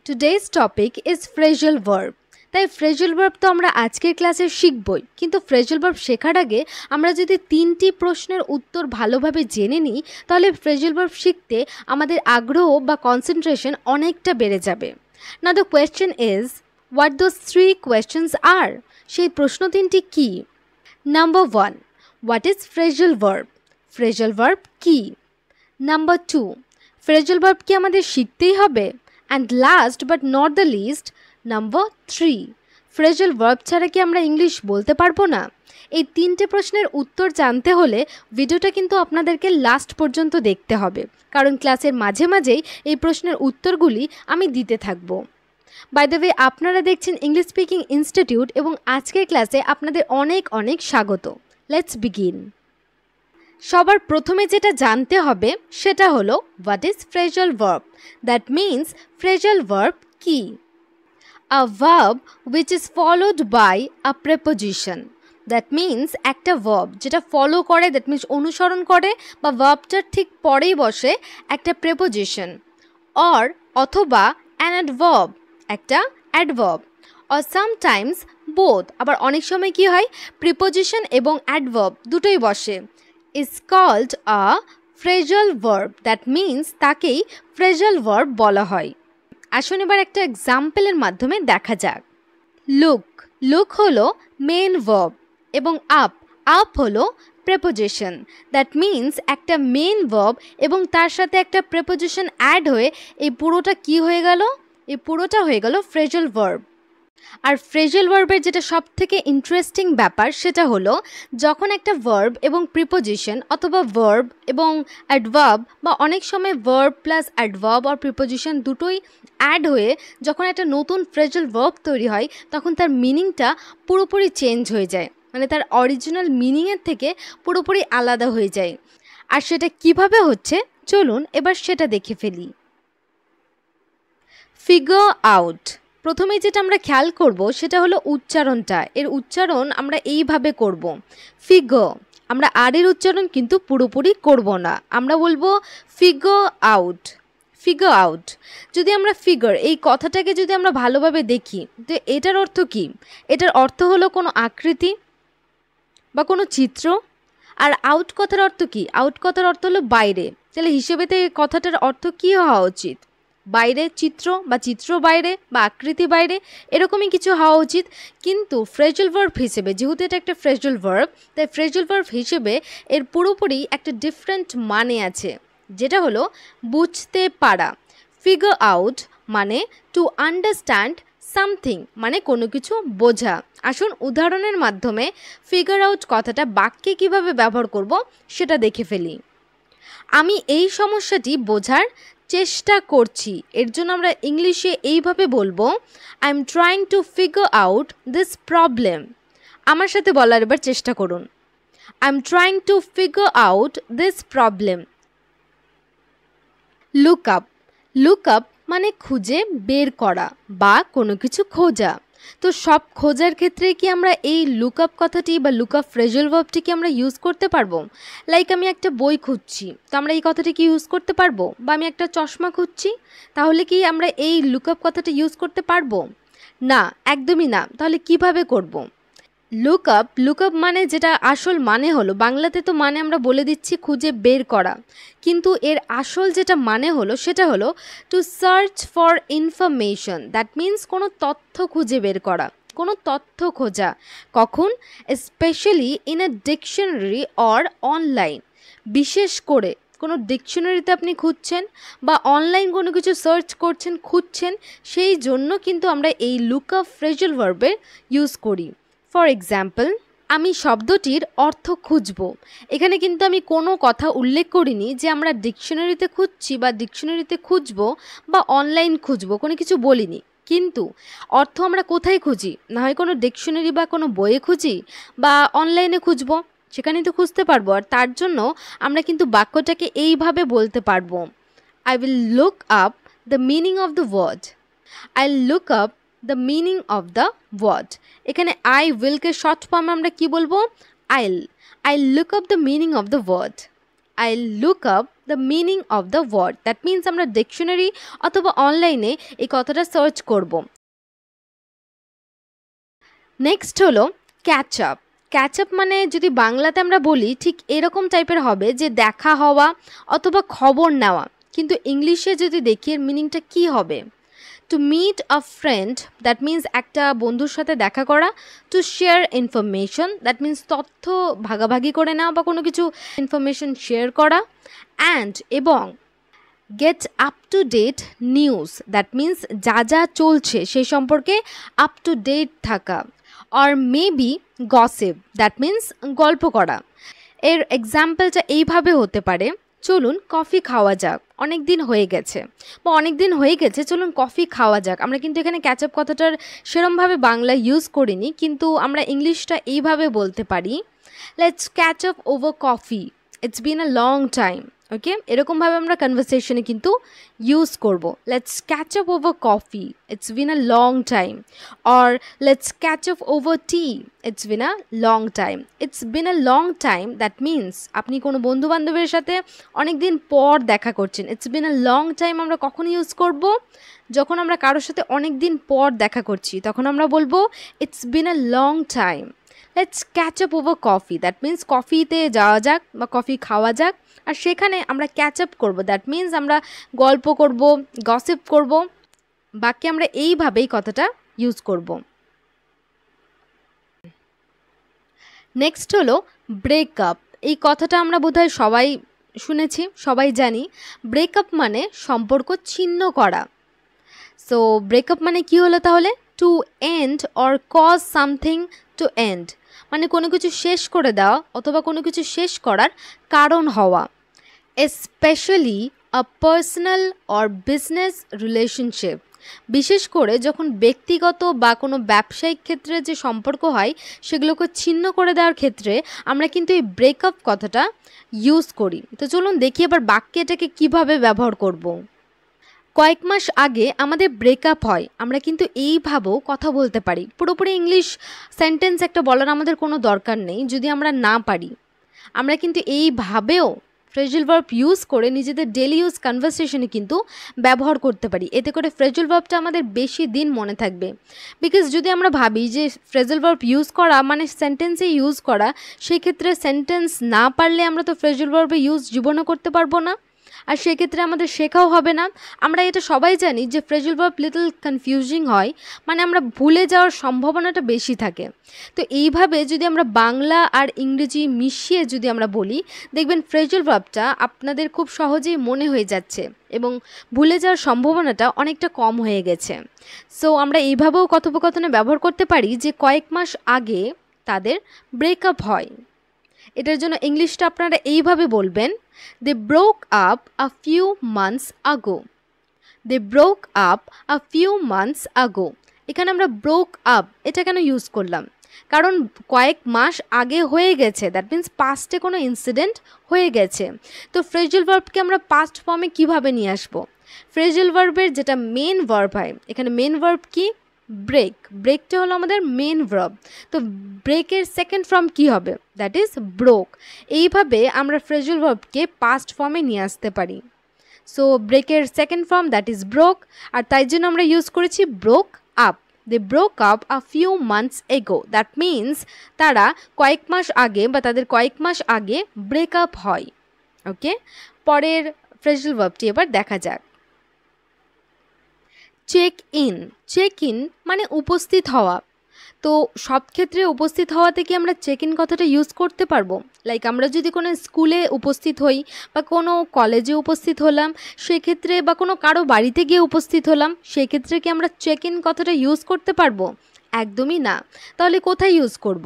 Today's topic is phrasal verb. তাই phrasal verb তো আমরা আজকের ক্লাসে শিখবই, কিন্তু ফ্রেজাল ভার্ব শেখার আগে আমরা যদি 3টি প্রশ্নের উত্তর ভালোভাবে জেনে নিই তাহলে ফ্রেজাল ভার্ব শিখতে আমাদের আগ্রহ বা কনসেন্ট্রেশন অনেকটা বেড়ে যাবে। Now the question is, what those 3 questions are? সেই প্রশ্ন 3টি কি? Number 1, what is phrasal verb? Phrasal verb কি? Number 2, ফ্রেজাল ভার্ব কি আমাদের শিখতেই হবে? And last but not the least, Number 3, phrasal verb ছাড়া কি আমরা ইংলিশ বলতে পারবো না? এই 3টে প্রশ্নের উত্তর জানতে হলে ভিডিওটা কিন্তু আপনাদেরকে লাস্ট পর্যন্ত দেখতে হবে, কারণ ক্লাসের মাঝে মাঝেই এই প্রশ্নের উত্তরগুলি আমি দিতে থাকবো। বাই দ্য ওয়ে, আপনারা দেখছেন ইংলিশ স্পিকিং ইনস্টিটিউট এবং আজকের ক্লাসে আপনাদের অনেক অনেক স্বাগত। Let's begin. সবার প্রথমে যেটা জানতে হবে সেটা হলো what is phrasal verb. That means phrasal verb কি? A verb which is followed by a preposition. That means একটা verb যেটা ফলো করে, that means অনুসরণ করে বা ভার্বটার ঠিক পরেই বসে একটা preposition, or অথবা an adverb, একটা adverb, or sometimes both, আবার অনেক সময় কি হয় preposition এবং adverb দুটোই বসে, is called a phrasal verb. That means তাকেই phrasal verb বলা হয়। আসুন এবার একটা এক্সাম্পলের মাধ্যমে দেখা যাক। লুক হলো মেন ভার্ব এবং আপ হলো প্রেপোজিশন। দ্যাট মিনস একটা মেন ভার্ব এবং তার সাথে একটা প্রেপোজিশন অ্যাড হয়ে এই পুরোটা কি হয়ে গেল? এই পুরোটা হয়ে গেল ফ্রেজাল ভার্ব। আর ফ্রেজাল ভার্বের যেটা সব থেকে ইন্টারেস্টিং ব্যাপার সেটা হলো যখন একটা ভার্ব এবং প্রিপোজিশন অথবা ভার্ব এবং অ্যাডভার্ব বা অনেক সময় ভার্ব প্লাস অ্যাডভার্ব আর প্রিপোজিশন দুটোই অ্যাড হয়ে যখন একটা নতুন ফ্রেজাল ভার্ব তৈরি হয় তখন তার মিনিংটা পুরোপুরি চেঞ্জ হয়ে যায়, মানে তার অরিজিনাল মিনিংয়ের থেকে পুরোপুরি আলাদা হয়ে যায়। আর সেটা কিভাবে হচ্ছে চলুন এবার সেটা দেখে ফেলি। Figure out. প্রথমেই যেটা আমরা খেয়াল করব সেটা হলো উচ্চারণটা। এর উচ্চারণ আমরা এইভাবে করব, ফিগার। আমরা আর এর উচ্চারণ কিন্তু পুরোপুরি করব না, আমরা বলবো ফিগার আউট, ফিগার আউট। যদি আমরা ফিগার এই কথাটাকে যদি আমরা ভালোভাবে দেখি তো এটার অর্থ কি? এটার অর্থ হলো কোনো আকৃতি বা কোনো চিত্র। আর আউট কথার অর্থ কি? আউট কথার অর্থ হলো বাইরে। তাহলে হিসেবেতে এই কথাটার অর্থ কি হওয়া উচিত? বাইরে, চিত্র বা চিত্র বাইরে বা আকৃতি বাইরে, এরকমই কিছু হওয়া উচিত। কিন্তু ফ্রেজাল ভার্ব হিসেবে, যেহেতু এটা একটা ফ্রেজাল ভার্ব, তাই ফ্রেজাল ভার্ব হিসেবে এর পুরোপুরি একটা ডিফারেন্ট মানে আছে, যেটা হলো বুঝতে পারা। ফিগার আউট মানে টু আন্ডারস্ট্যান্ড সামথিং, মানে কোনো কিছু বোঝা। আসুন উদাহরণের মাধ্যমে ফিগার আউট কথাটা বাক্যে কিভাবে ব্যবহার করব সেটা দেখে ফেলি। আমি এই সমস্যাটি বোঝার চেষ্টা করছি। এর জন্য আমরা ইংলিশে এইভাবে বলবো, I am trying to figure out this problem. আমার সাথে বলার এবার চেষ্টা করুন, I am trying to figure out this problem. Look up মানে খুঁজে বের করা বা কোনো কিছু খোঁজা। তো সব খোঁজার ক্ষেত্রে কি আমরা এই লুক আপ কথাটি বা লুক আপ ফ্রেজাল ভার্বটি কি আমরা ইউজ করতে পারবো? লাইক আমি একটা বই খুঁজছি, তো আমরা এই কথাটি কি ইউজ করতে পারবো? বা আমি একটা চশমা খুঁজছি, তাহলে কি আমরা এই লুক আপ কথাটা ইউজ করতে পারবো? না, একদমই না। তাহলে কিভাবে করব? লুক আপ মানে যেটা আসল মানে হলো, বাংলাতে তো মানে আমরা বলে দিচ্ছি খুঁজে বের করা, কিন্তু এর আসল যেটা মানে হলো সেটা হলো to search for information. That means কোনো তথ্য খুঁজে বের করা, কোনো তথ্য খোঁজা। কখন? Specially in a dictionary or online. বিশেষ করে কোনো ডিকশনারিতে আপনি খুঁজছেন বা অনলাইন কোনো কিছু সার্চ করছেন, খুঁজছেন, সেই জন্য কিন্তু আমরা এই লুক আপ ফ্রেজাল ভার্বের ইউজ করি। ফর এক্সাম্পল, আমি শব্দটির অর্থ খুঁজব। এখানে কিন্তু আমি কোনো কথা উল্লেখ করিনি যে আমরা ডিকশনারিতে খুঁজছি বা ডিকশনারিতে খুঁজব বা অনলাইন খুঁজব, কোনো কিছু বলিনি। কিন্তু অর্থ আমরা কোথায় খুঁজি? না হয় কোনো ডিকশনারি বা কোনো বইয়ে খুঁজি বা অনলাইনে খুঁজব, সেখানেই তো খুঁজতে পারবো। আর তার জন্য আমরা কিন্তু বাক্যটাকে এইভাবে বলতে পারবো, I will look up the meaning of the word. I look up the meaning of the word. এখানে আই উইলকে শর্ট ফর্মে আমরা কি বলবো? I look up the meaning of the word. I look up the meaning of the word. That means আমরা dictionary অথবা অনলাইনে এই কথাটা সার্চ করব। নেক্সট হলো ক্যাচ আপ। ক্যাচ আপ মানে যদি বাংলাতে আমরা বলি ঠিক এরকম টাইপের হবে যে দেখা হওয়া অথবা খবর নেওয়া, কিন্তু ইংলিশে যদি দেখি এর মিনিংটা কী হবে? To meet a friend, that means একটা বন্ধুর সাথে দেখা করা। To share information, that means তথ্য ভাগাভাগি করে নেওয়া বা কোনো কিছু ইনফরমেশন শেয়ার করা। অ্যান্ড এবং get up to date news, that means যা যা চলছে সেই সম্পর্কে আপ টু ডেট থাকা। Or maybe gossip, that means গল্প করা। এর এক্সাম্পলটা এইভাবে হতে পারে, চলুন কফি খাওয়া যাক, অনেক দিন হয়ে গেছে, বা অনেক দিন হয়ে গেছে চলুন কফি খাওয়া যাক। আমরা কিন্তু এখানে ক্যাচ আপ কথাটার সেরমভাবে বাংলা ইউজ করিনি, কিন্তু আমরা ইংলিশটা এইভাবে বলতে পারি, let's catch up over coffee, it's been a long time. Okay, এরকমভাবে আমরা কনভারসেশনে কিন্তু ইউজ করব, let's catch up over coffee, it's been a long time. Or let's catch up over tea, it's been a long time. It's been a long time, that means আপনি কোনো বন্ধু বান্ধবের সাথে অনেক দিন পর দেখা করছেন। It's been a long time আমরা কখন ইউজ করব? যখন আমরা কারোর সাথে অনেক দিন পর দেখা করছি তখন আমরা বলবো it's been a long time. Let's catch up over coffee, that means কফিতে যাওয়া যাক বা কফি খাওয়া যাক, আর সেখানে আমরা ক্যাচ আপ করবো, দ্যাট মিন্স আমরা গল্প করব, গসিপ করব। বাকি আমরা এইভাবেই কথাটা ইউজ করব। নেক্সট হলো ব্রেকআপ। এই কথাটা আমরা বোধহয় সবাই শুনেছি, সবাই জানি। ব্রেকআপ মানে সম্পর্ক ছিন্ন করা। সো ব্রেকআপ মানে কি হলো তাহলে? To end or cause something to end, মানে কোনো কিছু শেষ করে দেওয়া অথবা কোনো কিছু শেষ করার কারণ হওয়া। এসপেশালি আ পার্সোনাল অর বিজনেস রিলেশনশিপ, বিশেষ করে যখন ব্যক্তিগত বা কোনো ব্যবসায়িক ক্ষেত্রে যে সম্পর্ক হয় সেগুলোকে ছিন্ন করে দেওয়ার ক্ষেত্রে আমরা কিন্তু এই ব্রেকআপ কথাটা ইউজ করি। তো চলুন দেখি এবার বাক্যে এটাকে কীভাবে ব্যবহার করব। কয়েক মাস আগে আমাদের ব্রেকআপ হয়, আমরা কিন্তু এইভাবেও কথা বলতে পারি। পুরোপুরি ইংলিশ সেন্টেন্স একটা বলার আমাদের কোনো দরকার নেই যদি আমরা না পারি। আমরা কিন্তু এইভাবেও ফ্রেজাল ভার্ব ইউজ করে নিজেদের ডেলি ইউজ কনভারসেশনে কিন্তু ব্যবহার করতে পারি। এতে করে ফ্রেজাল ভার্বটা আমাদের বেশি দিন মনে থাকবে। বিকজ যদি আমরা ভাবি যে ফ্রেজাল ভার্ব ইউজ করা মানে সেন্টেন্সে ইউজ করা, সেই ক্ষেত্রে সেন্টেন্স না পারলে আমরা তো ফ্রেজাল ভার্বে ইউজ জীবনও করতে পারবো না, আর সেক্ষেত্রে আমাদের শেখাও হবে না। আমরা এটা সবাই জানি যে ফ্রেজাল ভার্ব লিটল কনফিউজিং হয়, মানে আমরা ভুলে যাওয়ার সম্ভাবনাটা বেশি থাকে। তো এইভাবে যদি আমরা বাংলা আর ইংরেজি মিশিয়ে যদি আমরা বলি, দেখবেন ফ্রেজাল ভার্বটা আপনাদের খুব সহজেই মনে হয়ে যাচ্ছে এবং ভুলে যাওয়ার সম্ভাবনাটা অনেকটা কম হয়ে গেছে। সো আমরা এইভাবেও কথোপকথনে ব্যবহার করতে পারি যে কয়েক মাস আগে তাদের ব্রেকআপ হয়। এটার জন্য ইংলিশটা আপনারা এইভাবে বলবেন, they broke up a few months ago. They broke up a few months ago. এখানে আমরা ব্রোক আপ এটা কেন ইউজ করলাম? কারণ কয়েক মাস আগে হয়ে গেছে, দ্যাট মিন্স পাস্টে কোনো ইনসিডেন্ট হয়ে গেছে। তো ফ্রেজাল ভার্বকে আমরা পাস্ট ফর্মে কিভাবে নিয়ে আসবো? ফ্রেজাল ভার্বের যেটা মেন ভার্ব হয়, এখানে মেন ভার্ব কি? ব্রেক। ব্রেকটা হলো আমাদের মেন ভার্ব। তো ব্রেকের সেকেন্ড ফর্ম কি হবে? That is broke. এইভাবে আমরা ফ্রেজাল ভার্বকে পাস্ট ফর্মে নিয়ে আসতে পারি। সো ব্রেকের second form that is broke, আর তাই জন্য আমরা ইউজ করেছি broke up. They broke up a few months ago, that means তারা কয়েক মাস আগে বা তাদের কয়েক মাস আগে ব্রেকআপ হয়। ওকে, পরের ফ্রেজাল ভার্বটি এবার দেখা যাক। Check in. চেক ইন মানে উপস্থিত হওয়া। তো সব ক্ষেত্রে উপস্থিত হওয়াতে কি আমরা চেক ইন কথাটা ইউজ করতে পারবো? লাইক আমরা যদি কোনো স্কুলে উপস্থিত হই বা কোনো কলেজে উপস্থিত হলাম সেক্ষেত্রে, বা কোনো কারো বাড়িতে গিয়ে উপস্থিত হলাম সেক্ষেত্রে কি আমরা চেক ইন কথাটা ইউজ করতে পারবো? একদমই না। তাহলে কোথায় ইউজ করব?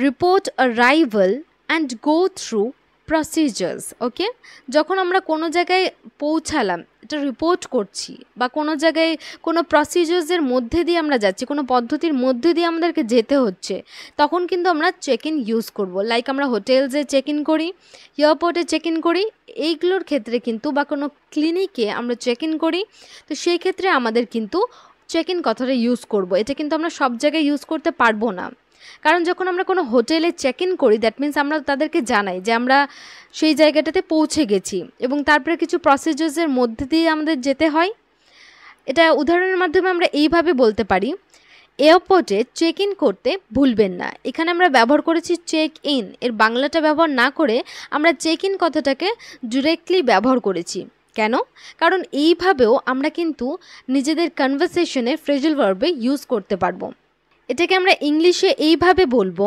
Report arrival and go through procedures. Okay, যখন আমরা কোনো জায়গায় পৌঁছালাম এটা রিপোর্ট করছি, বা কোনো জায়গায় কোনো প্রসিজার্সের মধ্যে দিয়ে আমরা যাচ্ছি, কোনো পদ্ধতির মধ্যে দিয়ে আমাদেরকে যেতে হচ্ছে, তখন কিন্তু আমরা চেক ইন ইউজ করব। লাইক আমরা হোটেলসে চেক ইন করি, এয়ারপোর্টে চেক ইন করি, এইগুলোর ক্ষেত্রে কিন্তু, বা কোনো ক্লিনিকে আমরা চেক ইন করি, তো সেই ক্ষেত্রে আমাদের কিন্তু চেক ইন কথাটা ইউজ করব। এটা কিন্তু আমরা সব জায়গায় ইউজ করতে পারবো না। কারণ যখন আমরা কোনো হোটেলে চেক ইন করি দ্যাট মিন্স আমরা তাদেরকে জানাই যে আমরা সেই জায়গাটাতে পৌঁছে গেছি এবং তারপরে কিছু প্রসিজার্সের মধ্যে দিয়ে আমাদের যেতে হয়। এটা উদাহরণের মাধ্যমে আমরা এইভাবে বলতে পারি, এয়ারপোর্টে চেক ইন করতে ভুলবেন না। এখানে আমরা ব্যবহার করেছি চেক ইন, এর বাংলাটা ব্যবহার না করে আমরা চেক ইন কথাটাকে ডিরেক্টলি ব্যবহার করেছি। কেন? কারণ এইভাবেও আমরা কিন্তু নিজেদের কনভারসেশনে ফ্রেজাল ভার্বে ইউজ করতে পারবো। এটাকে আমরা ইংলিশে এইভাবে বলবো,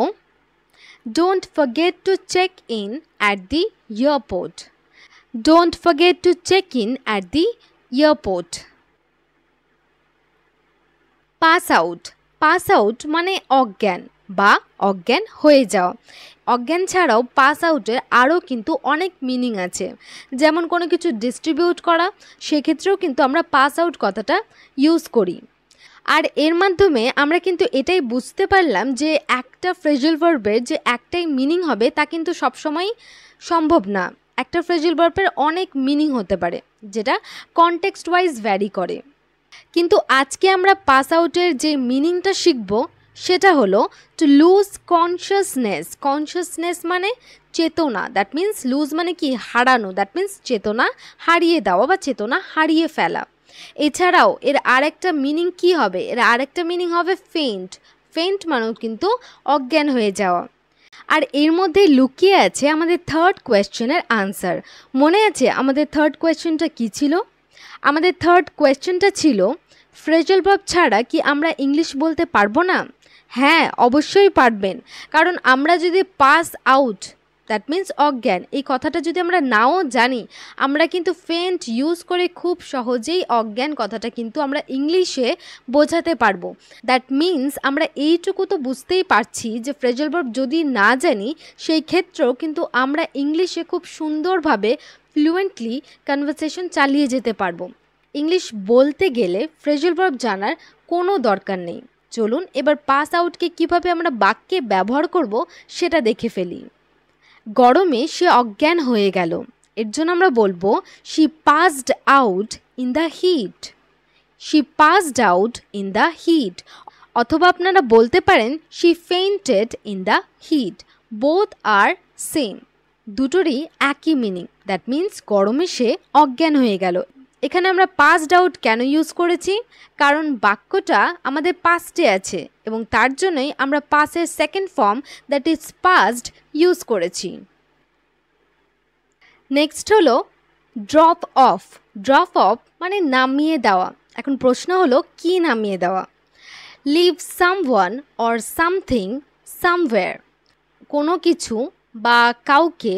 don't forget to check in at the airport. Don't forget to check in at the airport. Pass out. Pass out মানে অজ্ঞান বা অজ্ঞান হয়ে যাওয়া। অজ্ঞান ছাড়াও পাস আউটের আরও কিন্তু অনেক মিনিং আছে, যেমন কোনো কিছু ডিস্ট্রিবিউট করা, সেক্ষেত্রেও কিন্তু আমরা পাস আউট কথাটা ইউজ করি। আর এর মাধ্যমে আমরা কিন্তু এটাই বুঝতে পারলাম যে একটা ফ্রেজাল ভার্বের যে একটাই মিনিং হবে তা কিন্তু সবসময় সম্ভব না। একটা ফ্রেজাল ভার্বের অনেক মিনিং হতে পারে, যেটা কনটেক্সট ওয়াইজ ভ্যারি করে। কিন্তু আজকে আমরা পাস আউটের যে মিনিংটা শিখব সেটা হলো টু লুজ কনশিয়াসনেস। কনশিয়াসনেস মানে চেতনা, দ্যাট মিন্স লুজ মানে কি হারানো, দ্যাট মিন্স চেতনা হারিয়ে দেওয়া বা চেতনা হারিয়ে ফেলা। এছাড়াও এর আরেকটা মিনিং কি হবে? এর আরেকটা মিনিং হবে ফেইন্ট। ফেইন্ট মানেও কিন্তু অজ্ঞান হয়ে যাওয়া। আর এর মধ্যে লুকিয়ে আছে আমাদের থার্ড কোয়েশ্চেনের আনসার। মনে আছে আমাদের থার্ড কোয়েশ্চেনটা কী ছিল? আমাদের থার্ড কোয়েশ্চেনটা ছিল, ফ্রেজাল ভার্ব ছাড়া কি আমরা ইংলিশ বলতে পারবো না? হ্যাঁ, অবশ্যই পারবেন। কারণ আমরা যদি পাস আউট দ্যাট মিন্স অজ্ঞান এই কথাটা যদি আমরা নাও জানি, আমরা কিন্তু ফেন্ট ইউজ করে খুব সহজেই অজ্ঞান কথাটা কিন্তু আমরা ইংলিশে বোঝাতে পারবো। দ্যাট মিন্স আমরা এইটুকু তো বুঝতেই পারছি যে ফ্রেজাল ভার্ব যদি না জানি সেই ক্ষেত্রেও কিন্তু আমরা ইংলিশে খুব সুন্দরভাবে ফ্লুয়েন্টলি কনভারসেশন চালিয়ে যেতে পারবো। ইংলিশ বলতে গেলে ফ্রেজাল ভার্ব জানার কোনো দরকার নেই। চলুন এবার পাস আউটকে কিভাবে আমরা বাক্যে ব্যবহার করব সেটা দেখে ফেলি। গরমে সে অজ্ঞান হয়ে গেল। এর জন্য আমরা বলবো she passed out in the heat. She passed out in the heat. অথবা আপনারা বলতে পারেন she fainted in the heat. Both are same, দুটোরই একই মিনিং। দ্যাট মিন্স গরমে সে অজ্ঞান হয়ে গেল। এখানে আমরা পাসড আউট কেন ইউজ করেছি? কারণ বাক্যটা আমাদের পাস্টে আছে এবং তার জন্যই আমরা পাসের second form that is passed use করেছি। নেক্সট হলো ড্রপ অফ। ড্রপ অফ মানে নামিয়ে দেওয়া। এখন প্রশ্ন হলো কি নামিয়ে দেওয়া? Leave someone or something somewhere. কোনো কিছু বা কাউকে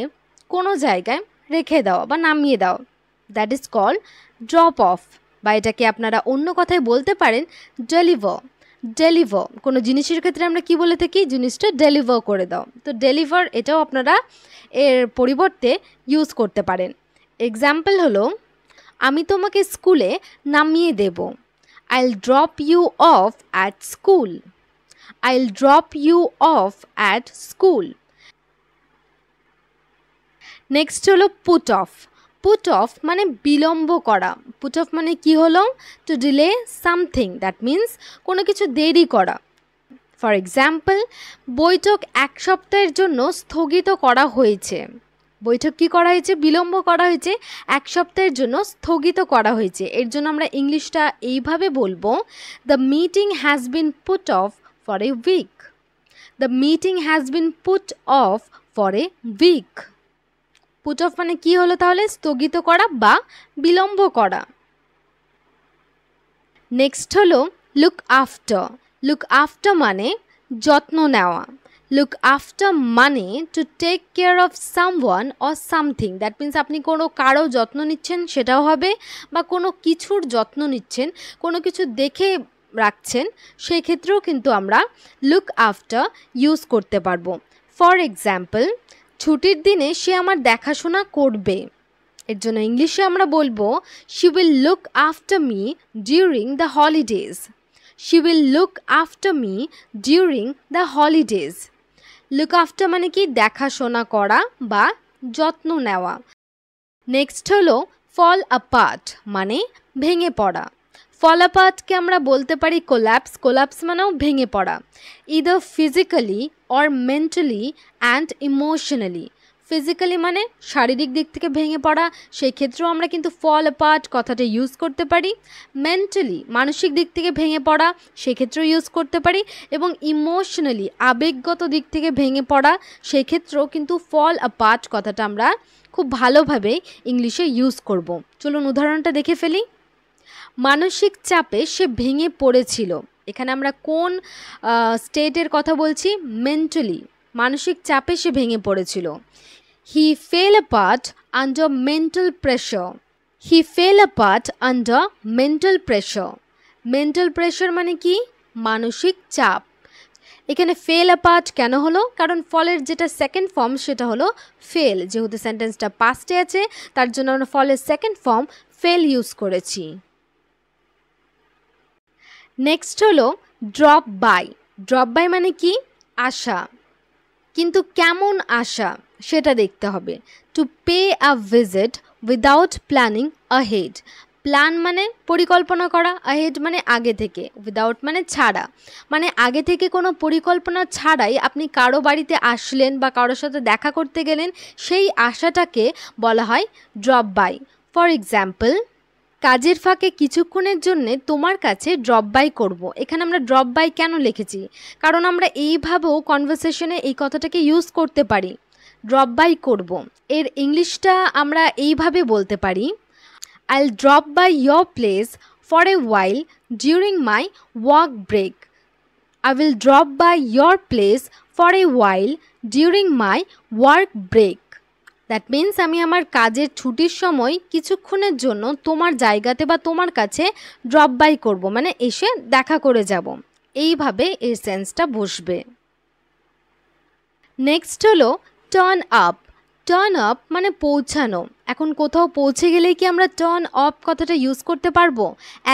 কোনো জায়গায় রেখে দেওয়া বা নামিয়ে দেওয়া, that is called drop off. বা এটাকে আপনারা অন্য কথায় বলতে পারেন ডেলিভার। ডেলিভার কোনো জিনিসের ক্ষেত্রে আমরা কি বলে থাকি? জিনিসটা ডেলিভার করে দাও। তো ডেলিভার এটাও আপনারা এর পরিবর্তে ইউজ করতে পারেন। এক্সাম্পল হলো, আমি তোমাকে স্কুলে নামিয়ে দেব। I'll drop you off at school. I'll drop you off at school. Next হলো পুট অফ। পুট অফ মানে বিলম্ব করা। পুট অফ মানে কি হলো? To delay something, that means কোনো কিছু দেরি করা। ফর এক্সাম্পল, বৈঠক এক সপ্তাহের জন্য স্থগিত করা হয়েছে। বৈঠক কি করা হয়েছে? বিলম্ব করা হয়েছে, এক সপ্তাহের জন্য স্থগিত করা হয়েছে। এর জন্য আমরা ইংলিশটা এইভাবে বলবো, the meeting has been put off for a week. The meeting has been put off for a week. Put off মানে কি হলো তাহলে? স্থগিত করা বা বিলম্ব করা। নেক্সট হলো লুক আফটার। লুক আফটার মানে যত্ন নেওয়া। লুক আফটার মানে to take care of someone or something. That means আপনি কোনো কারো যত্ন নিচ্ছেন সেটাও হবে, বা কোনো কিছুর যত্ন নিচ্ছেন, কোনো কিছু দেখে রাখছেন, সেই ক্ষেত্রেও কিন্তু আমরা লুক আফটার ইউজ করতে পারবো। ফর এক্সাম্পল, ছুটির দিনে সে আমার দেখাশোনা করবে। এর জন্য ইংলিশে আমরা বলবো she will look after me during the holidays. She will look after me during the holidays. Look after মানে কি? দেখাশোনা করা বা যত্ন নেওয়া। নেক্সট হলো ফল অ্যাপার্ট মানে ভেঙে পড়া। ফল অ্যাপার্টকে আমরা বলতে পারি কোল্যাপস। কোল্যাপস মানেও ভেঙে পড়া, either physically or mentally and emotionally. Physically মানে শারীরিক দিক থেকে ভেঙে পড়া, সেই ক্ষেত্রেও আমরা কিন্তু ফল অ্যাপার্ট কথাটা ইউজ করতে পারি। মেন্টালি মানসিক দিক থেকে ভেঙে পড়া, সেক্ষেত্রেও ইউজ করতে পারি। এবং ইমোশনালি আবেগগত দিক থেকে ভেঙে পড়া, সেই ক্ষেত্রেও কিন্তু ফল অ্যাপার্ট কথাটা আমরা খুব ভালোভাবে ইংলিশে ইউজ করব। চলুন উদাহরণটা দেখে ফেলি। মানসিক চাপে সে ভেঙে পড়েছিল। এখানে আমরা কোন স্টেটের কথা বলছি? মেন্টালি, মানসিক চাপে সে ভেঙে পড়েছিল। He fell apart under mental pressure. He fell apart under mental pressure. Mental pressure মানে কি? মানসিক চাপ। এখানে ফেল অ্যাপার্ট কেন হলো? কারণ ফলের যেটা সেকেন্ড ফর্ম সেটা হলো ফেল। যেহেতু সেন্টেন্সটা পাস্টে আছে, তার জন্য আমরা ফলের সেকেন্ড ফর্ম ফেল ইউজ করেছি। নেক্সট হলো ড্রপ বাই। ড্রপ বাই মানে কি? আসা, কিন্তু কেমন আসা সেটা দেখতে হবে। To pay a visit without planning ahead. Plan মানে পরিকল্পনা করা, আহেড মানে আগে থেকে, উইদাউট মানে ছাড়া। মানে আগে থেকে কোনো পরিকল্পনা ছাড়াই আপনি কারো বাড়িতে আসলেন বা কারোর সাথে দেখা করতে গেলেন, সেই আশাটাকে বলা হয় ড্রপ বাই। ফর এক্সাম্পল, কাজের ফাঁকে কিছুক্ষণের জন্যে তোমার কাছে ড্রপ বাই করব। এখানে আমরা ড্রপ বাই কেন লিখেছি? কারণ আমরা এইভাবেও কনভারসেশনে এই কথাটাকে ইউজ করতে পারি, ড্রপ বাই করব। এর ইংলিশটা আমরা এইভাবে বলতে পারি, I'll drop by your place for a while during my work break. I will drop by your place for a while during my work break. That means আমি আমার কাজের ছুটির সময় কিছুক্ষণের জন্য তোমার জায়গাতে বা তোমার কাছে ড্রপ বাই করব, মানে এসে দেখা করে যাব। এইভাবে এর সেন্সটা বসবে। নেক্সট হলো টার্ন আপ। টার্ন আপ মানে পৌঁছানো। এখন কোথাও পৌঁছে গেলেই কি আমরা টার্ন আপ কথাটা ইউজ করতে পারবো?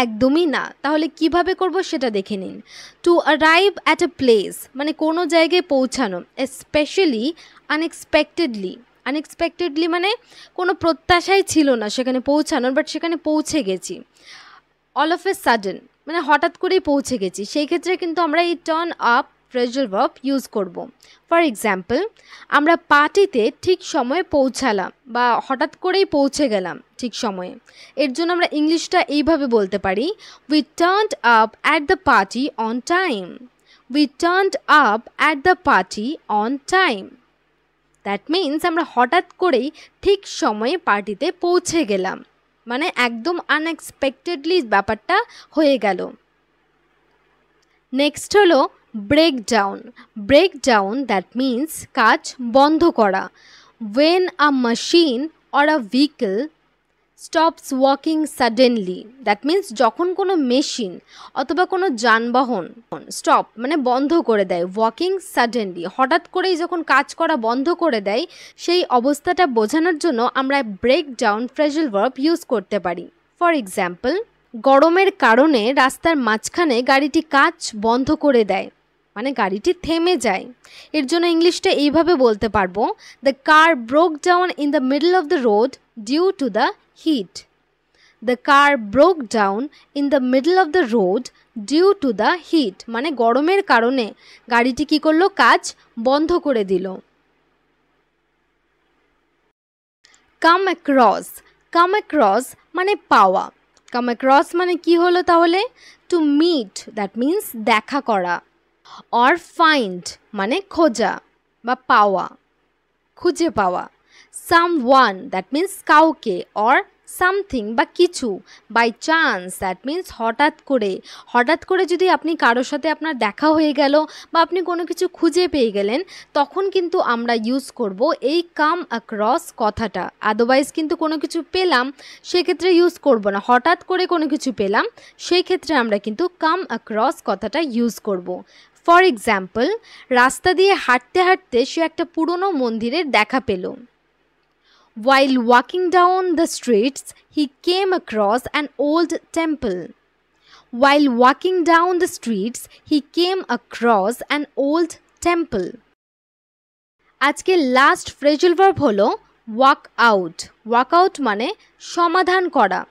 একদমই না। তাহলে কিভাবে করব সেটা দেখে নিন। To arrive at a place মানে কোনো জায়গায় পৌঁছানো, স্পেশালি আনএক্সপেক্টেডলি। আনএক্সপেক্টেডলি মানে কোনো প্রত্যাশাই ছিল না সেখানে পৌঁছানোর, বাট সেখানে পৌঁছে গেছি। অল অফ এ সাডেন মানে হঠাৎ করেই পৌঁছে গেছি, সেই ক্ষেত্রে কিন্তু আমরা এই turn up phrasal verb use করব। ফর এক্সাম্পল, আমরা পার্টিতে ঠিক সময়ে পৌঁছালাম বা হঠাৎ করেই পৌঁছে গেলাম ঠিক সময়ে। এর জন্য আমরা ইংলিশটা এইভাবে বলতে পারি, we turned up at the party on time. We turned up at the party on time. That means আমরা হঠাৎ করেই ঠিক সময়ে পার্টিতে পৌঁছে গেলাম, মানে একদম আনএক্সপেক্টেডলি ব্যাপারটা হয়ে গেল। নেক্সট হলো break down. Break down that means কাজ বন্ধ করা। When a machine or a vehicle stops working suddenly, that means যখন কোনো মেশিন অথবা কোনো যানবাহন স্টপ মানে বন্ধ করে দেয়, ওয়ার্কিং সাডেনলি হঠাৎ করেই যখন কাজ করা বন্ধ করে দেয়, সেই অবস্থাটা বোঝানোর জন্য আমরা break down phrasal verb use করতে পারি। ফর এক্সাম্পল, গরমের কারণে রাস্তার মাঝখানে গাড়িটি কাজ বন্ধ করে দেয়, মানে গাড়িটি থেমে যায়। এর জন্য ইংলিশটা এইভাবে বলতে পারবো, the car broke down in the middle of the road due to the heat. The car broke down in the middle of the road due to the heat. মানে গরমের কারণে গাড়িটি কি করলো? কাজ বন্ধ করে দিল। Come across. Come across মানে পাওয়া। Come across মানে কি হলো তাহলে? To meet, that means দেখা করা। Or find মানে খোঁজা বা পাওয়া, খুঁজে পাওয়া। Someone, that means কাউকে, or something বা কিছু। বাই চান্স, দ্যাট মিন্স হঠাৎ করে। হঠাৎ করে যদি আপনি কারোর সাথে আপনার দেখা হয়ে গেল বা আপনি কোনো কিছু খুঁজে পেয়ে গেলেন, তখন কিন্তু আমরা ইউজ করব এই কাম অ্যাক্রস কথাটা। আদারওয়াইজ কিন্তু কোনো কিছু পেলাম সেক্ষেত্রে ইউজ করব না। হঠাৎ করে কোনো কিছু পেলাম সেই ক্ষেত্রে আমরা কিন্তু কাম অ্যাক্রস কথাটা ইউজ করব। ফর এক্সাম্পল, রাস্তা দিয়ে হাঁটতে হাঁটতে সে একটা পুরনো মন্দিরের দেখা পেল। While walking down the streets, he came across an old temple. While walking down the streets, he came across an old temple. আজকে লাস্ট ফ্রেজাল ভার্ব হলো ওয়াক আউট। ওয়াক আউট মানে সমাধান করা।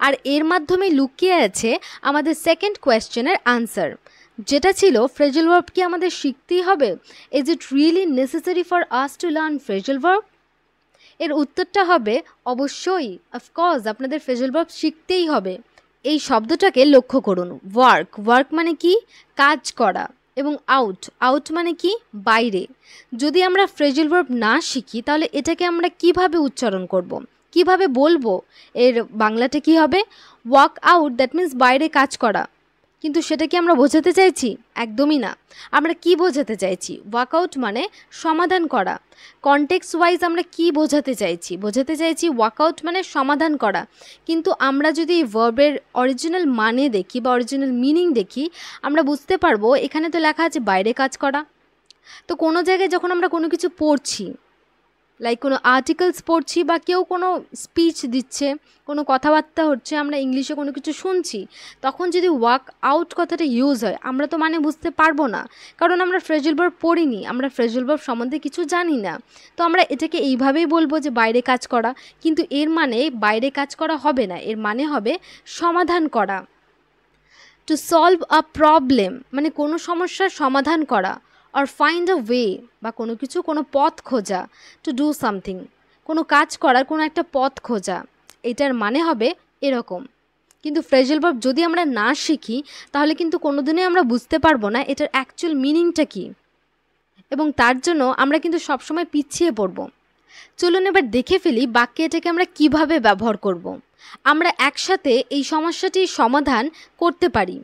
আর এর মাধ্যমে লুকিয়ে আছে আমাদের সেকেন্ড কোয়েশ্চেনের আনসার, যেটা ছিল ফ্রেজাল ভার্ব কি আমাদের শিখতেই হবে? Is it really necessary for us to learn phrasal verb? এর উত্তরটা হবে অবশ্যই, অফকোর্স আপনাদের ফ্রেজাল ভার্ব শিখতেই হবে। এই শব্দটাকে লক্ষ্য করুন, ওয়ার্ক, ওয়ার্ক মানে কি? কাজ করা, এবং আউট, আউট মানে কি? বাইরে। যদি আমরা ফ্রেজাল ভার্ব না শিখি তাহলে এটাকে আমরা কিভাবে উচ্চারণ করব, কিভাবে বলবো? এর বাংলাটা কি হবে? ওয়ার্ক আউট, দ্যাট মিন্স বাইরে কাজ করা। কিন্তু সেটা কি আমরা বোঝাতে চাইছি? একদমই না। আমরা কি বোঝাতে চাইছি? ওয়ার্কআউট মানে সমাধান করা। কনটেক্সট ওয়াইজ আমরা কি বোঝাতে চাইছি? বোঝাতে চাইছি ওয়ার্কআউট মানে সমাধান করা। কিন্তু আমরা যদি ভার্বের অরিজিনাল মানে দেখি বা অরিজিনাল মিনিং দেখি, আমরা বুঝতে পারবো এখানে তো লেখা আছে বাইরে কাজ করা। তো কোনো জায়গায় যখন আমরা কোনো কিছু পড়ছি, লাইক কোনো আর্টিকেলস পড়ছি বা কেউ কোনো স্পিচ দিচ্ছে, কোনো কথাবার্তা হচ্ছে, আমরা ইংলিশে কোনো কিছু শুনছি, তখন যদি ওয়ার্ক আউট কথাটা ইউজ হয় আমরা তো মানে বুঝতে পারবো না, কারণ আমরা ফ্রেজাল ভার্ব পড়িনি, আমরা ফ্রেজাল ভার্ব সম্বন্ধে কিছু জানি না। তো আমরা এটাকে এইভাবেই বলবো যে বাইরে কাজ করা, কিন্তু এর মানে বাইরে কাজ করা হবে না, এর মানে হবে সমাধান করা। টু সলভ আ প্রবলেম মানে কোনো সমস্যার সমাধান করা, আর ফাইন্ড আ ওয়ে বা কোনো কিছু, কোনো পথ খোঁজা। টু ডু সামথিং, কোনো কাজ করার কোনো একটা পথ খোঁজা, এটার মানে হবে এরকম। কিন্তু ফ্রেজাল ভার্ব যদি আমরা না শিখি তাহলে কিন্তু কোনোদিনই আমরা বুঝতে পারবো না এটার অ্যাকচুয়াল মিনিংটা কী, এবং তার জন্য আমরা কিন্তু সবসময় পিছিয়ে পড়ব। চলুন এবার দেখে ফেলি বাক্যে এটাকে আমরা কিভাবে ব্যবহার করব। আমরা একসাথে এই সমস্যাটির সমাধান করতে পারি।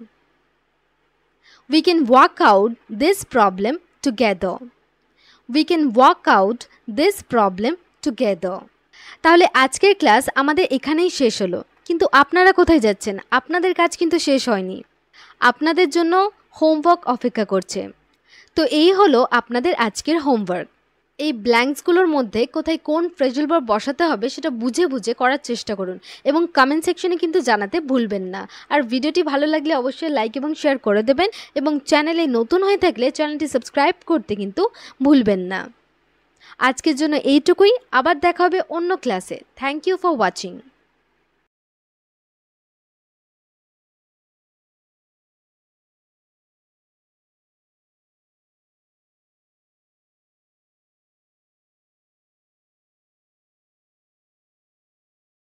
We can work out this problem together. We can work out this problem together. তাহলে আজকের ক্লাস আমাদের এখানেই শেষ হলো, কিন্তু আপনারা কোথায় যাচ্ছেন? আপনাদের কাজ কিন্তু শেষ হয়নি, আপনাদের জন্য হোমওয়ার্ক অপেক্ষা করছে। তো এই হলো আপনাদের আজকের হোমওয়ার্ক। এই ব্ল্যাঙ্কসগুলোর মধ্যে কোথায় কোন ফ্রেজাল ভার্ব বসাতে হবে সেটা বুঝে বুঝে করার চেষ্টা করুন, এবং কমেন্ট সেকশনে কিন্তু জানাতে ভুলবেন না। আর ভিডিওটি ভালো লাগলে অবশ্যই লাইক এবং শেয়ার করে দেবেন, এবং চ্যানেলে নতুন হয়ে থাকলে চ্যানেলটি সাবস্ক্রাইব করতে কিন্তু ভুলবেন না। আজকের জন্য এইটুকুই, আবার দেখা হবে অন্য ক্লাসে। Thank you for watching.